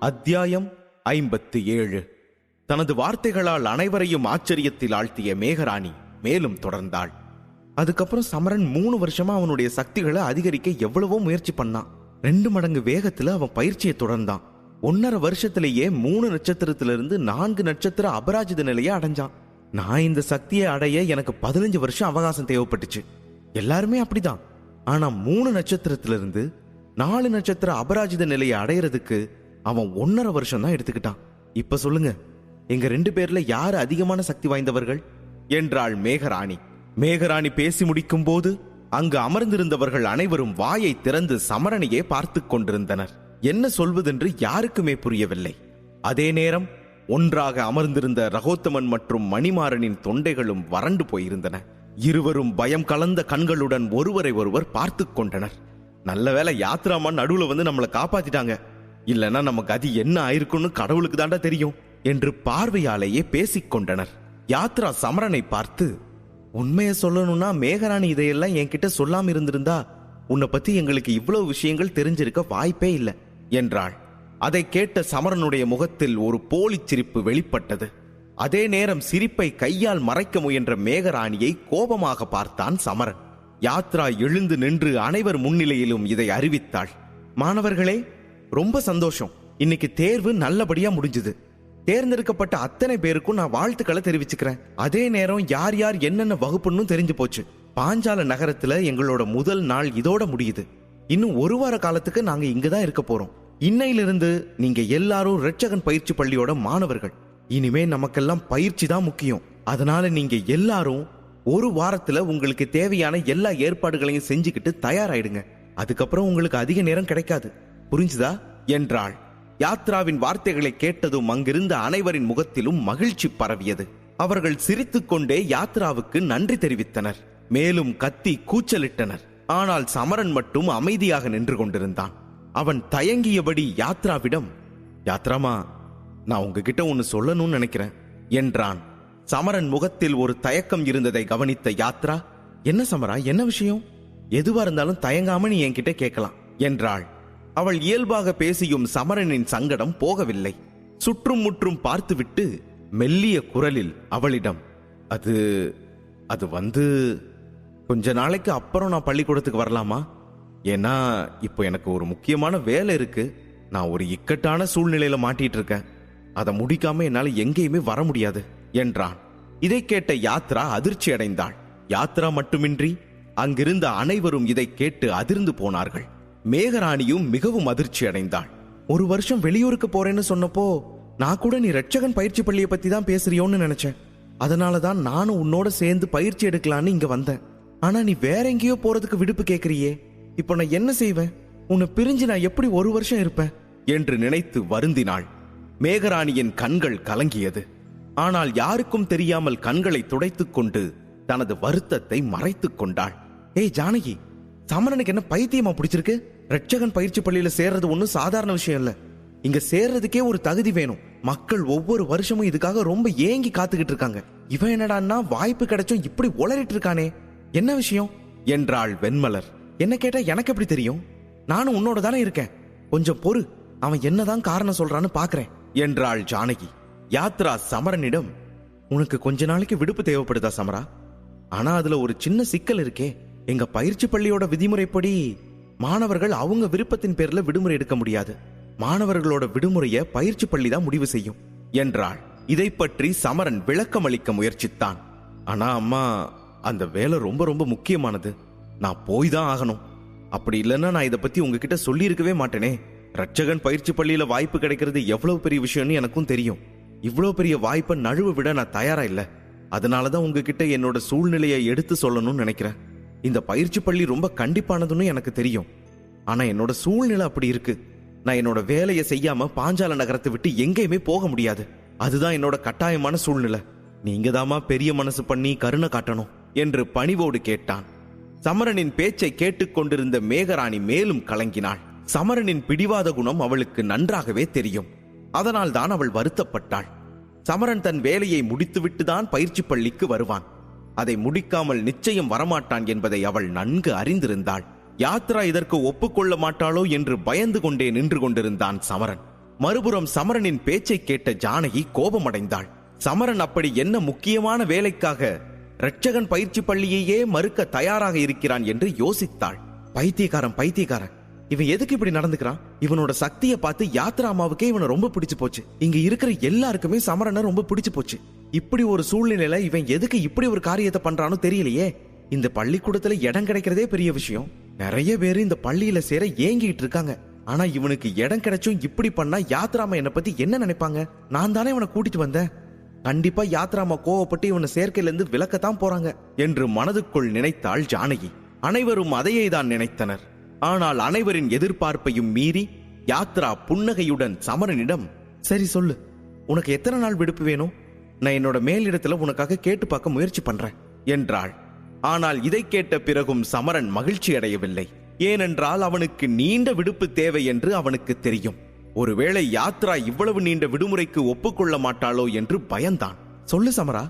அத்தியாயம் 57. தனது வார்த்தைகளால் அனைவரையும் ஆச்சரியத்தில் ஆழ்த்திய மேகராணி மேலும் தொடர்ந்தாள். அதுக்கப்புறம் சமரன் 3 வருஷமா அவனுடைய சக்திகளை அதிகரிக்க எவ்வளவோ முயற்சி பண்ணான். 2 மடங்கு வேகத்துல அவன் பயிற்சியை தொடர்ந்தான். 1.5 வருஷத்திலேயே 3 நட்சத்திரத்திலிருந்து 4 நட்சத்திர அபராஜித நிலையை அடைஞ்சான். நான் இந்த சக்தியை அடைய எனக்கு 15 வருஷம் அவகாசம் தேவைப்பட்டுச்சு. எல்லாருமே அப்படிதான். ஆனா 3 நட்சத்திரத்திலிருந்து 4 நட்சத்திர அபராஜித நிலையை அடையிறதுக்கு அவன் 1.5 வருஷம் தான் எடுத்துக்கிட்டான். இப்ப சொல்லுங்க, எங்க 2 பேர்ல யாரு அதிகமான சக்தி வாய்ந்தவர்கள் என்றாள் மேகராணி. மேகராணி பேசி முடிக்கும் போது அங்கு அமர்ந்திருந்தவர்கள் அனைவரும் வாயை திறந்து சமரனையே பார்த்து கொண்டிருந்தனர். என்ன சொல்வதென்று யாருக்குமே புரியவில்லை. அதே நேரம் ஒன்றாக அமர்ந்திருந்த ரகோத்தமன் மற்றும் மணிமாறனின் தொண்டைகளும் வறண்டு போயிருந்தன. இருவரும் பயம் கலந்த கண்களுடன் ஒருவரை ஒருவர் பார்த்து கொண்டனர். நல்ல வேளை யாத்ராமா நடுவுல வந்து நம்மளை காப்பாத்திட்டாங்க, இல்லனா நம்ம கதி என்ன ஆயிருக்குன்னு கடவுளுக்கு தாண்டா தெரியும் என்று பார்வையாலேயே பேசிக் கொண்டனர். யாத்ரா சமரனை பார்த்து, உண்மையை சொல்லணும்னா மேகராணி இதையெல்லாம் என்கிட்ட சொல்லாம இருந்திருந்தா உன்னை பத்தி எங்களுக்கு இவ்வளவு விஷயங்கள் தெரிஞ்சிருக்க வாய்ப்பே இல்லை என்றாள். அதை கேட்ட சமரனுடைய முகத்தில் ஒரு போலிச் சிரிப்பு வெளிப்பட்டது. அதே நேரம் சிரிப்பை கையால் மறைக்க முயன்ற மேகராணியை கோபமாக பார்த்தான் சமரன். யாத்ரா எழுந்து நின்று அனைவர் முன்னிலையிலும் இதை அறிவித்தாள். மாணவர்களே, ரொம்ப சந்தோஷம். இன்னைக்கு தேர்வு நல்லபடியா முடிஞ்சது. தேர்ந்தெடுக்கப்பட்ட அத்தனை பேருக்கும் நான் வாழ்த்துக்களை தெரிவிச்சுக்கிறேன். அதே நேரம் யார் யார் என்னென்ன வகுப்புன்னு தெரிஞ்சு போச்சு. பாஞ்சால நகரத்துல எங்களோட முதல் நாள் இதோட முடியுது. இன்னும் 1 வார காலத்துக்கு நாங்க இங்கதான் இருக்க போறோம். இன்னையிலிருந்து நீங்க எல்லாரும் ரட்சகன் பயிற்சி பள்ளியோட மாணவர்கள். இனிமே நமக்கெல்லாம் பயிற்சி தான் முக்கியம். அதனால நீங்க எல்லாரும் 1 வாரத்துல உங்களுக்கு தேவையான எல்லா ஏற்பாடுகளையும் செஞ்சுக்கிட்டு தயாராயிடுங்க. அதுக்கப்புறம் உங்களுக்கு அதிக நேரம் கிடைக்காது, புரிஞ்சுதா என்றாள். யாத்ராவின் வார்த்தைகளை கேட்டதும் அங்கிருந்த அனைவரின் முகத்திலும் மகிழ்ச்சி பரவியது. அவர்கள் சிரித்துக்கொண்டே யாத்ராவுக்கு நன்றி தெரிவித்தனர். மேலும் கத்தி கூச்சலிட்டனர். ஆனால் சமரன் மட்டும் அமைதியாக நின்று கொண்டிருந்தான். அவன் தயங்கியபடி யாத்ராவிடம், யாத்ராமா, நான் உங்ககிட்ட ஒன்னு சொல்லணும்னு நினைக்கிறேன் என்றான். சமரன் முகத்தில் ஒரு தயக்கம் இருந்ததை கவனித்த யாத்ரா, என்ன சமரா, என்ன விஷயம்? எதுவா இருந்தாலும் தயங்காம நீ என்கிட்ட கேட்கலாம் என்றாள். அவள் இயல்பாக பேசியும் சமரனின் சங்கடம் போகவில்லை. சுற்றும் முற்றும் பார்த்துவிட்டு மெல்லிய குரலில் அவளிடம், அது வந்து கொஞ்ச நாளைக்கு அப்புறம் நான் பள்ளிக்கூடத்துக்கு வரலாமா? ஏன்னா இப்போ எனக்கு ஒரு முக்கியமான வேலை இருக்கு. நான் ஒரு இக்கட்டான சூழ்நிலையில மாட்டிட்டு இருக்கேன். அதை முடிக்காம என்னால எங்கேயுமே வர முடியாது என்றான். இதை கேட்ட யாத்ரா அதிர்ச்சி அடைந்தாள். யாத்ரா மட்டுமின்றி அங்கிருந்த அனைவரும் இதை கேட்டு அதிர்ந்து போனார்கள். மேகராணியும் மிகவும் அதிர்ச்சி அடைந்தாள். 1 வருஷம் வெளியூருக்கு போறேன்னு சொன்னப்போ நான் கூட நீ ரட்சகன் பயிற்சி பள்ளியை பத்தி தான் பேசுறியோன்னு நினைச்சேன். அதனாலதான் நானும் உன்னோட சேர்ந்து பயிற்சி எடுக்கலான்னு இங்க வந்தேன். ஆனா நீ வேற எங்கேயோ போறதுக்கு விடுப்பு கேக்குறியே. இப்போ நான் என்ன செய்வேன்? உன்னை பிரிஞ்சு நான் எப்படி 1 வருஷம் இருப்பேன் என்று நினைத்து வருந்தினாள். மேகராணியின் கண்கள் கலங்கியது. ஆனால் யாருக்கும் தெரியாமல் கண்களை துடைத்துக் கொண்டு தனது வருத்தத்தை மறைத்துக் கொண்டாள். ஏய் ஜானகி, சமரனுக்கு என்ன பைத்தியமா பிடிச்சிருக்கு? ரட்சகன் பயிற்சி பள்ளியில சேர்றது ஒன்னும் சாதாரண விஷயம் இல்ல. இங்க சேர்றதுக்கே ஒரு தகுதி வேணும். மக்கள் ஒவ்வொரு வருஷமும் இதுக்காக ரொம்ப ஏங்கி காத்துக்கிட்டு இருக்காங்க. இவன் என்னடான்னா வாய்ப்பு கிடைச்சும் இப்படி உளறிட்டு இருக்கானே, என்ன விஷயம் என்றாள் வெண்மலர். என்ன கேட்டா எனக்கு எப்படி தெரியும்? நானும் உன்னோட தானே இருக்கேன். கொஞ்சம் பொறு, அவன் என்னதான் காரணம் சொல்றான்னு பாக்குறேன் என்றாள் ஜானகி. யாத்ரா சமரனிடம், உனக்கு கொஞ்ச நாளைக்கு விடுப்பு தேவைப்படுதா சமரா? ஆனா அதுல ஒரு சின்ன சிக்கல் இருக்கே. எங்க பயிற்சி பள்ளியோட விதிமுறைப்படி மாணவர்கள் அவங்க விருப்பத்தின் பேர்ல விடுமுறை எடுக்க முடியாது. மாணவர்களோட விடுமுறைய பயிற்சி பள்ளி தான் முடிவு செய்யும் என்றாள். இதை பற்றி சமரன் விளக்கம் அளிக்க முயற்சித்தான். ஆனா அம்மா, அந்த வேலை ரொம்ப ரொம்ப முக்கியமானது. நான் போய் தான் ஆகணும். அப்படி இல்லைன்னா நான் இதை பத்தி உங்ககிட்ட சொல்லி இருக்கவே மாட்டேனே. ரட்சகன் பயிற்சி பள்ளியில வாய்ப்பு கிடைக்கிறது எவ்வளவு பெரிய விஷயம்னு எனக்கும் தெரியும். இவ்வளவு பெரிய வாய்ப்பை நழுவ விட நான் தயாரா இல்ல. அதனாலதான் உங்ககிட்ட என்னோட சூழ்நிலையை எடுத்து சொல்லணும்னு நினைக்கிறேன். இந்த பயிற்சி பள்ளி ரொம்ப கண்டிப்பானதுன்னு எனக்கு தெரியும். ஆனா என்னோட சூழ்நிலை அப்படி இருக்கு. நான் என்னோட வேலையை செய்யாம பாஞ்சால நகரத்தை விட்டு எங்கேயுமே போக முடியாது. அதுதான் என்னோட கட்டாயமான சூழ்நிலை. நீங்க தாமா பெரிய மனசு பண்ணி கருணை காட்டணும் என்று பணிவோடு கேட்டான். சமரனின் பேச்சை கேட்டுக்கொண்டிருந்த மேகராணி மேலும் கலங்கினாள். சமரனின் பிடிவாத குணம் அவளுக்கு நன்றாகவே தெரியும். அதனால் தான் அவள் வருத்தப்பட்டாள். சமரன் தன் வேலையை முடித்துவிட்டு தான் பயிற்சி பள்ளிக்கு வருவான். அதை முடிக்காமல் நிச்சயம் வரமாட்டான் என்பதை அவள் நன்கு அறிந்திருந்தாள். யாத்ரா இதற்கு ஒப்புக்கொள்ள மாட்டாளோ என்று பயந்து கொண்டே நின்று கொண்டிருந்தான் சமரன். மறுபுறம் சமரனின் பேச்சை கேட்ட ஜானகி கோபமடைந்தாள். சமரன் அப்படி என்ன முக்கியமான வேலைக்காக இரட்சகன் பயிற்சி பள்ளியையே மறுக்க தயாராக இருக்கிறான் என்று யோசித்தாள். பைத்தியக்காரன், இவன் எதுக்கு இப்படி நடந்துக்கிறான்? இவனோட சக்தியை பார்த்து யாத்ரா அம்மாவுக்கே இவனை ரொம்ப பிடிச்சு போச்சு. இங்க இருக்கிற எல்லாருக்குமே சமரனை ரொம்ப பிடிச்சு போச்சு. இப்படி ஒரு சூழ்நிலையில இவன் எதுக்கு இப்படி ஒரு காரியத்தை பண்றானோ தெரியலையே. இந்த பள்ளிக்கூடத்துல இடம் கிடைக்கிறதே பெரிய விஷயம். நிறைய பேரு இந்த பள்ளியில சேர ஏங்கிட்டு இருக்காங்க. ஆனா இவனுக்கு இடம் கிடைச்சும் இப்படி பண்ணா யாத்ராமா என்னை பத்தி என்ன நினைப்பாங்க? நான் தானே இவனை கூட்டிட்டு வந்தேன். கண்டிப்பா யாத்ராமா கோவப்பட்டு இவனை சேர்க்கையில இருந்து விலக்கத்தான் போறாங்க என்று மனதுக்குள் நினைத்தாள் ஜானகி. அனைவரும் அதையே தான் நினைத்தனர். ஆனால் அனைவரின் எதிர்பார்ப்பையும் மீறி யாத்ரா புன்னகையுடன் சமரனிடம், சரி சொல்லு, உனக்கு எத்தனை நாள் விடுப்பு வேணும்? நான் என்னோட மேலிடத்துல உனக்காக கேட்டு பார்க்க முயற்சி பண்றேன் என்றாள். ஆனால் இதை கேட்ட பிறகும் சமரன் மகிழ்ச்சி அடையவில்லை. ஏனென்றால் அவனுக்கு நீண்ட விடுப்பு தேவை என்று அவனுக்கு தெரியும். ஒருவேளை யாத்ரா இவ்வளவு நீண்ட விடுமுறைக்கு ஒப்புக்கொள்ள மாட்டாளோ என்று பயந்தான். சொல்லு சமரா,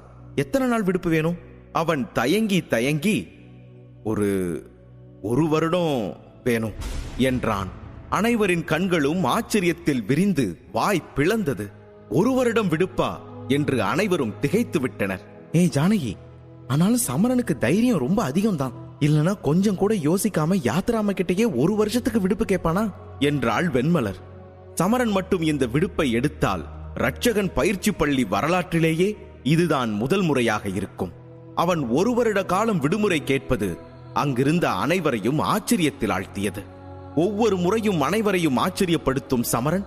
எத்தனை நாள் விடுப்பு வேணும்? அவன் தயங்கி ஒரு வருடம் வேணும் என்றான். அனைவரின் கண்களும் ஆச்சரியத்தில் விரிந்து வாய் பிளந்தது. ஒரு வருடம் விடுப்பா என்று அனைவரும் திகைத்து விட்டனர். ஏய் ஜானகி, ஆனாலும் சமரனுக்கு தைரியம் ரொம்ப அதிகம் தான். இல்லனா கொஞ்சம் கூட யோசிக்காம யாத்ராம கிட்டேயே ஒரு வருஷத்துக்கு விடுப்பு கேட்பானா என்றாள் வெண்மலர். சமரன் மட்டும் இந்த விடுப்பை எடுத்தால் இரட்சகன் பயிற்சி பள்ளி வரலாற்றிலேயே இதுதான் முதல் முறையாக இருக்கும். அவன் ஒரு வருட காலம் விடுமுறை கேட்பது அங்கிருந்த அனைவரையும் ஆச்சரியத்தில் ஆழ்த்தியது. ஒவ்வொரு முறையும் அனைவரையும் ஆச்சரியப்படுத்தும் சமரன்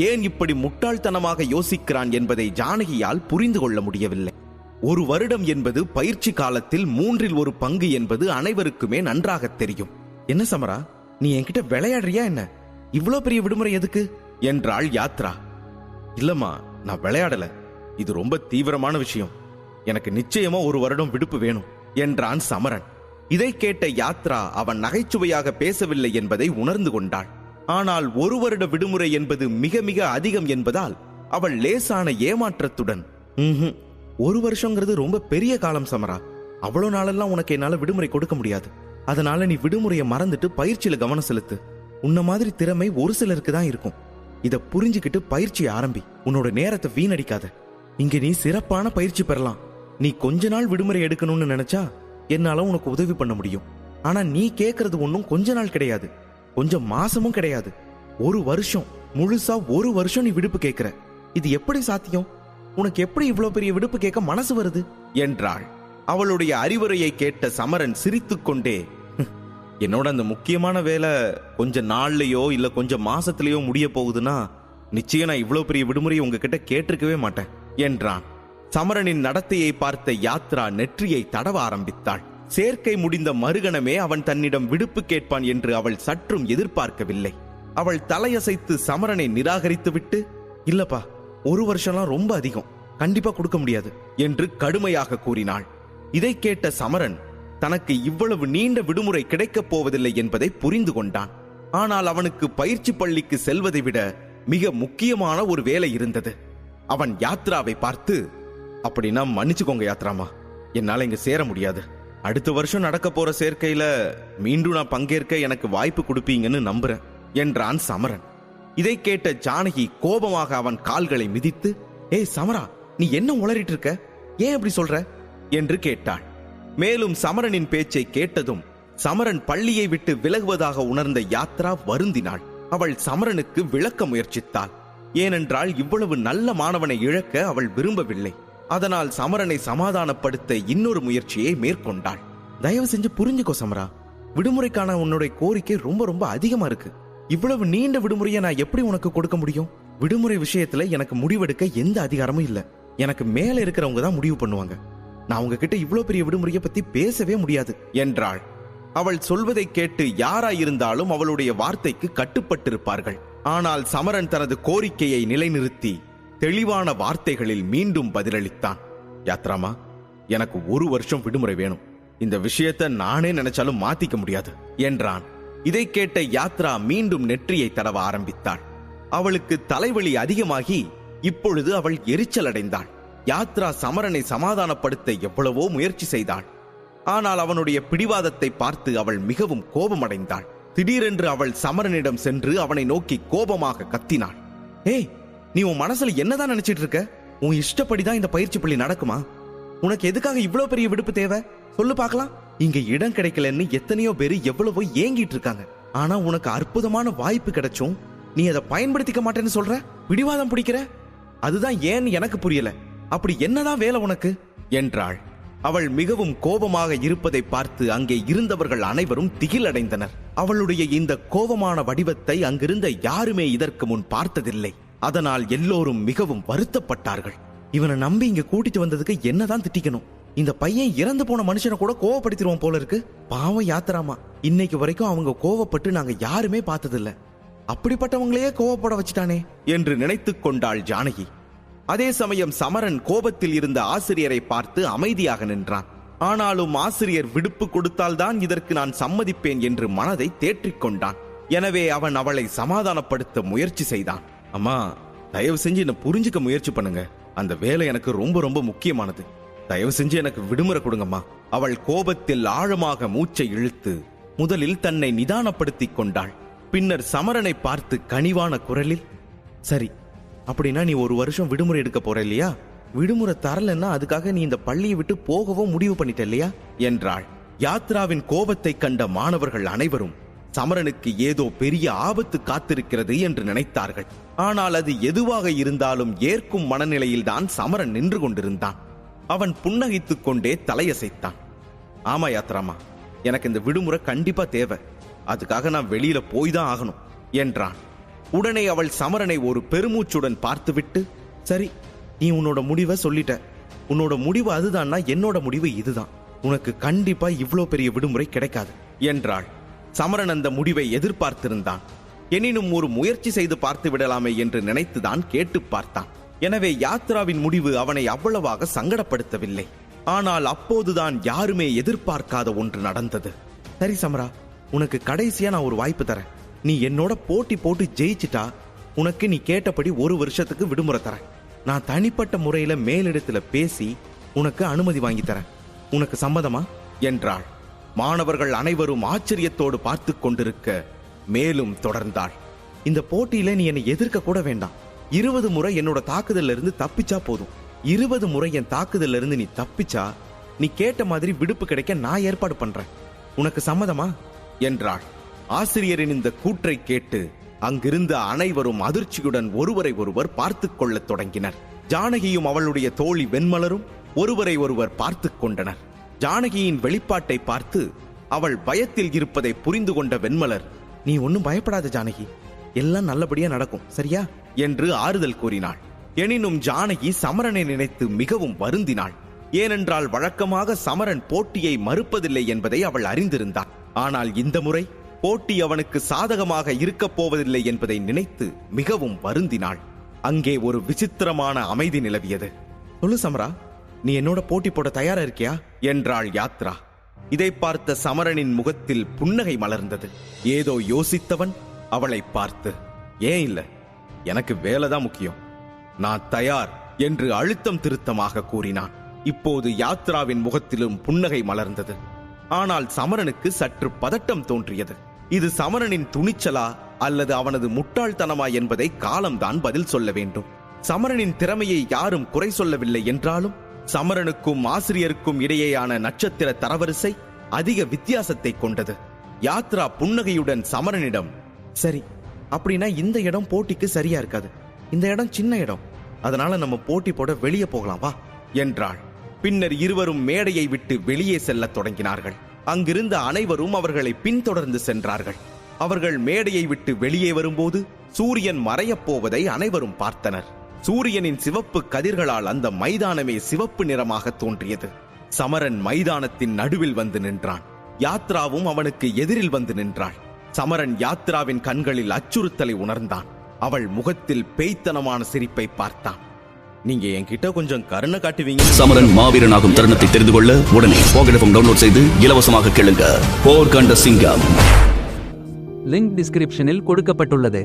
ஏன் இப்படி முட்டாள்தனமாக யோசிக்கிறான் என்பதை ஜானகியால் புரிந்து கொள்ள முடியவில்லை. ஒரு வருடம் என்பது பயிற்சி காலத்தில் 1/3 என்பது அனைவருக்குமே நன்றாக தெரியும். என்ன சமரா, நீ என்கிட்ட விளையாடுறியா என்ன? இவ்வளவு பெரிய விடுமுறை எதுக்கு என்றாள் யாத்ரா. இல்லம்மா, நான் விளையாடல. இது ரொம்ப தீவிரமான விஷயம். எனக்கு நிச்சயமா ஒரு வருடம் விடுப்பு வேணும் என்றான் சமரன். இதை கேட்ட யாத்ரா அவன் நகைச்சுவையாக பேசவில்லை என்பதை உணர்ந்து கொண்டாள். ஆனால் ஒரு வருட விடுமுறை என்பது மிக மிக அதிகம் என்பதால் அவள் லேசான ஏமாற்றத்துடன், ஒரு வருஷங்கிறது ரொம்ப பெரிய காலம் சமரா. அவ்வளவு நாளெல்லாம் உனக்கு என்னால விடுமுறை கொடுக்க முடியாது. அதனால நீ விடுமுறையை மறந்துட்டு பயிற்சியில கவனம் செலுத்து. உன்ன மாதிரி திறமை ஒரு சிலருக்கு தான் இருக்கும். இத புரிஞ்சுக்கிட்டு பயிற்சியை ஆரம்பி. உன்னோட நேரத்தை வீணடிக்காத. இங்க நீ சிறப்பான பயிற்சி பெறலாம். நீ கொஞ்ச நாள் விடுமுறை எடுக்கணும்னு நினைச்சா என்னால உனக்கு உதவி பண்ண முடியும். ஆனா நீ கேட்கறது ஒன்னும் கொஞ்ச நாள் கிடையாது, கொஞ்சம் மாசமும் கிடையாது. ஒரு வருஷம், முழுசா ஒரு வருஷம் நீ விடுப்பு கேட்கிற. இது எப்படி சாத்தியம்? உனக்கு எப்படி இவ்வளவு பெரிய விடுப்பு கேட்க மனசு வருது என்றாள். அவளுடைய அறிவுரையை கேட்ட சமரன் சிரித்துக்கொண்டே, என்னோட அந்த முக்கியமான வேலை கொஞ்ச நாள்லயோ இல்ல கொஞ்சம் மாசத்திலேயோ முடிய போகுதுன்னா நிச்சயம் நான் இவ்வளவு பெரிய விடுமுறையை உங்ககிட்ட கேட்டிருக்கவே மாட்டேன் என்றான். சமரனின் நடத்தையை பார்த்த யாத்ரா நெற்றியை தடவ ஆரம்பித்தாள். சேர்க்கை முடிந்த மறுகணமே அவன் தன்னிடம் விடுப்பு கேட்பான் என்று அவள் சற்றும் எதிர்பார்க்கவில்லை. அவள் தலையசைத்து சமரனை நிராகரித்துவிட்டு, இல்லப்பா, ஒரு வருஷம்லாம் ரொம்ப அதிகம், கண்டிப்பா கொடுக்க முடியாது என்று கடுமையாக கூறினாள். இதை கேட்ட சமரன் தனக்கு இவ்வளவு நீண்ட விடுமுறை கிடைக்கப் போவதில்லை என்பதை புரிந்து கொண்டான். ஆனால் அவனுக்கு பயிற்சி பள்ளிக்கு செல்வதை விட மிக முக்கியமான ஒரு வேலை இருந்தது. அவன் யாத்ராவை பார்த்து, அப்படின்னா மன்னிச்சுக்கோங்க யாத்ராமா, என்னால இங்க சேர முடியாது. அடுத்த வருஷம் நடக்க போற சேர்க்கையில மீண்டும் நான் பங்கேற்க எனக்கு வாய்ப்பு கொடுப்பீங்கன்னு நம்புறேன் என்றான் சமரன். இதை கேட்ட ஜானகி கோபமாக அவன் கால்களை மிதித்து, ஏய் சமரா, நீ என்ன உளறிட்டு இருக்க? ஏன் அப்படி சொல்ற என்று கேட்டாள். மேலும் சமரனின் பேச்சை கேட்டதும் சமரன் பள்ளியை விட்டு விலகுவதாக உணர்ந்த யாத்ரா வருந்தினாள். அவள் சமரனுக்கு விளக்க முயற்சித்தாள். ஏனென்றால் இவ்வளவு நல்ல மாணவனை இழக்க அவள் விரும்பவில்லை. அதனால் சமரனை சமாதானப்படுத்த இன்னொரு முயற்சியை மேற்கொண்டாள். தயவு செஞ்சு புரிஞ்சுக்கோ சமரா, விடுமுறைக்கான உன்னுடைய கோரிக்கை ரொம்ப ரொம்ப அதிகமா இருக்கு. இவ்வளவு நீண்ட விடுமுறையை நான் எப்படி உனக்கு கொடுக்க முடியும்? விடுமுறை விஷயத்துல எனக்கு முடிவெடுக்க எந்த அதிகாரமும் இல்ல. எனக்கு மேல இருக்கிறவங்க தான் முடிவு பண்ணுவாங்க. நான் உங்ககிட்ட இவ்வளவு பெரிய விடுமுறையை பத்தி பேசவே முடியாது என்றாள். அவள் சொல்வதை கேட்டு யாராயிருந்தாலும் அவளுடைய வார்த்தைக்கு கட்டுப்பட்டிருப்பார்கள். ஆனால் சமரன் தனது கோரிக்கையை நிலைநிறுத்தி தெளிவான வார்த்தைகளில் மீண்டும் பதிலளித்தான். யாத்ராமா, எனக்கு ஒரு வருஷம் விடுமுறை வேணும். இந்த விஷயத்தை நானே நினைச்சாலும் மாத்திக்க முடியாது என்றான். இதை கேட்ட யாத்ரா மீண்டும் நெற்றியை தடவ ஆரம்பித்தாள். அவளுக்கு தலைவலி அதிகமாகி இப்பொழுது அவள் எரிச்சல் அடைந்தாள். யாத்ரா சமரனை சமாதானப்படுத்த எவ்வளவோ முயற்சி செய்தாள். ஆனால் அவனுடைய பிடிவாதத்தை பார்த்து அவள் மிகவும் கோபமடைந்தாள். திடீரென்று அவள் சமரனிடம் சென்று அவனை நோக்கி கோபமாக கத்தினாள். ஏய், நீ உன் மனசுல என்னதான் நினைச்சிட்டு இருக்க? உன் இஷ்டப்படிதான் இந்த பயிற்சி பள்ளி நடக்குமா? உனக்கு எதுக்காக இவ்வளவு பெரிய விடுப்பு தேவை சொல்லு பார்க்கலாம். இங்க இடம் கிடைக்கலன்னு எத்தனையோ பேரு எவ்வளவோ ஏங்கிட்டு இருக்காங்க. ஆனா உனக்கு அற்புதமான வாய்ப்பு கிடைச்சும் நீ அதை பயன்படுத்திக்க மாட்டேன்னு சொல்ற, பிடிவாதம் பிடிக்கிற. அதுதான் ஏன்னு எனக்கு புரியல. அப்படி என்னதான் வேலை உனக்கு என்றாள். அவள் மிகவும் கோபமாக இருப்பதை பார்த்து அங்கே இருந்தவர்கள் அனைவரும் திகிலடைந்தனர். அவளுடைய இந்த கோபமான வடிவத்தை அங்கிருந்த யாருமே இதற்கு முன் பார்த்ததில்லை. அதனால் எல்லோரும் மிகவும் வருத்தப்பட்டார்கள். இவனை நம்பி இங்க கூட்டிட்டு வந்ததுக்கு என்னதான் திட்டிக்கணும்? இந்த பையன் இறந்து போன மனுஷனை கூட கோவப்படுத்திடுவோம் போல இருக்கு. பாவம் யாத்திராமா, இன்னைக்கு வரைக்கும் அவங்க கோவப்பட்டு நாங்க யாருமே பார்த்ததில்ல. அப்படிப்பட்டவங்களையே கோவப்பட வச்சுட்டானே என்று நினைத்துக் கொண்டாள் ஜானகி. அதே சமயம் சமரன் கோபத்தில் இருந்த ஆசிரியரை பார்த்து அமைதியாக நின்றான். ஆனாலும் ஆசிரியர் விடுப்பு கொடுத்தால்தான் இதற்கு நான் சம்மதிப்பேன் என்று மனதை தேற்றிக் கொண்டான். எனவே அவன் அவளை சமாதானப்படுத்த முயற்சி செய்தான். அம்மா, தயவு செஞ்சு என்ன புரிஞ்சுக்க முயற்சி பண்ணுங்க. அந்த வேலை எனக்கு ரொம்ப ரொம்ப முக்கியமானது. தயவு செஞ்சு எனக்கு விடுமுறை கொடுங்கம்மா. அவள் கோபத்தில் ஆழமாக மூச்சை இழுத்து முதலில் தன்னை நிதானப்படுத்திக் கொண்டாள். பின்னர் சமரனை பார்த்து கனிவான குரலில், சரி, அப்படின்னா நீ 1 வருஷம் விடுமுறை எடுக்க போற இல்லையா? விடுமுறை தரலன்னா அதுக்காக நீ இந்த பள்ளியை விட்டு போகவும் முடிவு பண்ணிட்ட இல்லையா என்றாள். யாத்ராவின் கோபத்தை கண்ட மாணவர்கள் அனைவரும் சமரனுக்கு ஏதோ பெரிய ஆபத்து காத்திருக்கிறது என்று நினைத்தார்கள். ஆனால் அது எதுவாக இருந்தாலும் ஏற்கும் மனநிலையில்தான் சமரன் நின்று கொண்டிருந்தான். அவன் புன்னகைத்துக் கொண்டே தலையசைத்தான். ஆமா யாத்ராமா, எனக்கு இந்த விடுமுறை கண்டிப்பா தேவை. அதுக்காக நான் வெளியில போய் தான் ஆகணும் என்றான். உடனே அவள் சமரனை ஒரு பெருமூச்சுடன் பார்த்துவிட்டு, சரி, நீ உன்னோட முடிவை சொல்லிட்ட. உன்னோட முடிவு அதுதான்னா என்னோட முடிவு இதுதான். உனக்கு கண்டிப்பா இவ்வளோ பெரிய விடுமுறை கிடைக்காது என்றாள். சமரன் அந்த முடிவை எதிர்பார்த்திருந்தான். எனினும் ஒரு முயற்சி செய்து பார்த்து விடலாமே என்று நினைத்துதான் கேட்டு பார்த்தான். எனவே யாத்ராவின் முடிவு அவனை அவ்வளவாக சங்கடப்படுத்தவில்லை. ஆனால் அப்போதுதான் யாருமே எதிர்பார்க்காத ஒன்று நடந்தது. சரி சமரா, உனக்கு கடைசியா நான் ஒரு வாய்ப்பு தரேன். நீ என்னோட போட்டி போட்டு ஜெயிச்சிட்டா உனக்கு நீ கேட்டபடி 1 வருஷத்துக்கு விடுமுறை தரேன். நான் தனிப்பட்ட முறையில மேலிடத்துல பேசி உனக்கு அனுமதி வாங்கி தரேன். உனக்கு சம்மதமா என்றாள். மாணவர்கள் அனைவரும் ஆச்சரியத்தோடு பார்த்து கொண்டிருக்க மேலும் தொடர்ந்தாள். இந்த போட்டியில நீ என்னை எதிர்க்க கூட வேண்டாம். 20 முறை என்னோட தாக்குதல்ல இருந்து தப்பிச்சா போதும். 20 முறை என் தாக்குதல்ல இருந்து நீ தப்பிச்சா நீ கேட்ட மாதிரி விடுப்பு கிடைக்க நான் ஏற்பாடு பண்றேன். உனக்கு சம்மதமா என்றாள். ஆசிரியரின் இந்த கூற்றை கேட்டு அங்கிருந்த அனைவரும் அதிர்ச்சியுடன் ஒருவரை ஒருவர் பார்த்துக் கொள்ளத் தொடங்கினர். ஜானகியும் அவளுடைய தோழி வெண்மலரும் ஒருவரை ஒருவர் பார்த்துக் கொண்டனர். ஜானகியின் வெளிப்பாட்டை பார்த்து அவள் பயத்தில் இருப்பதை புரிந்து கொண்ட வெண்மலர், நீ ஒன்னும் பயப்படாத ஜானகி, எல்லாம் நல்லபடியா நடக்கும், சரியா என்று ஆறுதல் கூறினாள். எனினும் ஜானகி சமரனை நினைத்து மிகவும் வருந்தினாள். ஏனென்றால் வழக்கமாக சமரன் போட்டியை மறுப்பதில்லை என்பதை அவள் அறிந்திருந்தாள். ஆனால் இந்த முறை போட்டி அவனுக்கு சாதகமாக இருக்கப் போவதில்லை என்பதை நினைத்து மிகவும் வருந்தினாள். அங்கே ஒரு விசித்திரமான அமைதி நிலவியது. சொல்லு சமரா, நீ என்னோட போட்டி போட தயாரா இருக்கியா என்றாள் யாத்ரா. இதை பார்த்த சமரனின் முகத்தில் புன்னகை மலர்ந்தது. ஏதோ யோசித்தவன் அவளை பார்த்து, ஏன் இல்ல, எனக்கு வேலைதான் முக்கியம், நான் தயார் என்று அழுத்தம் திருத்தமாக கூறினான். இப்போது யாத்ராவின் முகத்திலும் புன்னகை மலர்ந்தது. ஆனால் சமரனுக்கு சற்று பதட்டம் தோன்றியது. இது சமரனின் துணிச்சலா அல்லது அவனது முட்டாள்தனமா என்பதை காலம்தான் பதில் சொல்ல வேண்டும். சமரனின் திறமையை யாரும் குறை சொல்லவில்லை என்றாலும் சமரனுக்கும் ஆசிரியருக்கும் இடையேயான நட்சத்திர தரவரிசை அதிக வித்தியாசத்தை கொண்டது. யாத்ரா புன்னகையுடன் சமரனிடம், சரி, அப்படின்னா இந்த இடம் போட்டிக்கு சரியா இருக்காது. இந்த இடம் சின்ன இடம், அதனால நம்ம போட்டி போட வெளியே போகலாம் வா என்றாள். பின்னர் இருவரும் மேடையை விட்டு வெளியே செல்லத் தொடங்கினார்கள். அங்கிருந்த அனைவரும் அவர்களை பின்தொடர்ந்து சென்றார்கள். அவர்கள் மேடையை விட்டு வெளியே வரும்போது சூரியன் மறையப் போவதை அனைவரும் பார்த்தனர். சூரியனின் சிவப்பு கதிர்களால் அந்த மைதானமே சிவப்பு நிறமாக தோன்றியது. சமரன் மைதானத்தின் நடுவில் வந்து நின்றான். யாத்ராவும் அவனுக்கு எதிரில் வந்து நின்றாள். சமரன் யாத்ராவின் கண்களில் அச்சுறுத்தலை உணர்ந்தான். அவள் முகத்தில் பேய்த்தனமான சிரிப்பை பார்த்தான். நீங்க என்கிட்ட கொஞ்சம் கருணை காட்டுவீங்க. சமரன் மாவீரனாகும் தருணத்தை தெரிந்து கொள்ள உடனே பாக்கெட் எஃப்எம் டவுன்லோட் செய்து இலவசமாக கேளுங்க. போர் கண்ட சிங்கம். லிங்க் டிஸ்கிரிப்ஷனில் கொடுக்கப்பட்டுள்ளது.